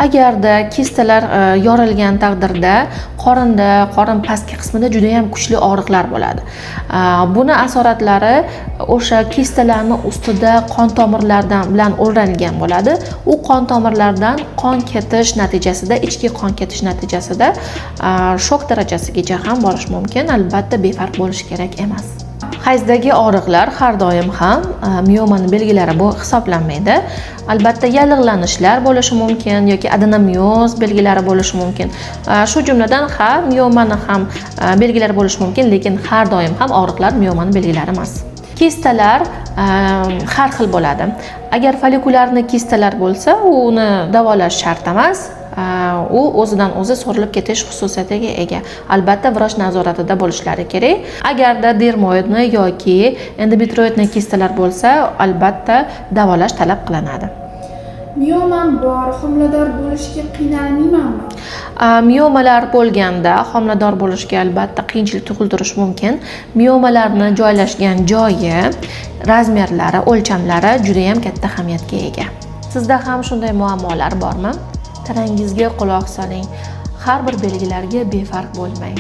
Agarda kistalar yorilgan taqdirda qorin pastki qismida juda ham kuchli og'riqlar bo'ladi. Buni asoratlari o'sha kistalarni ustida qon tomirlardan bilan o'ralgan bo'ladi. U qon tomirlardan qon ketish natijasida, ichki qon ketish natijasida shok darajasigacha ham borishi mumkin. Albatta befarq bo'lishi kerak emas. Hayzdagi og'riqlar har doim ham miomani belgilari bu hisoblanmaydi. Albatta yallig'lanishlar bo'lishi mumkin yoki adenomioz belgilari bo'lishi mumkin. Shu jumladan miomani ham belgilari bo'lishi mumkin, lekin har doim ham og'riqlar miomani belgilari emas. Kistalar har xil bo'ladi. Agar follikularni kistalar bo'lsa, uni davolash shart emas. U o'zidan o'zi so'rilib ketish xususiyatiga ega. Albatta vrach nazoratida bo'lishlari kerak. Agarda dermoidni yoki endometrioidni kistalar bo'lsa, albatta davolash talab qilinadi. Miomam bor, homilador bo'lishga qiynalmaymanmi? Miomalar bo'lganda homilador bo'lishga albatta qiyinchilik tug'ildirishi mumkin. Miomalarni joylashgan joyi, razmerlari, o'lchamlari juda ham katta ahamiyatga ega. Sizda ham shunday muammolar bormi? Tanangizga quloq soling. Har bir belgilarga befarq bo'lmang.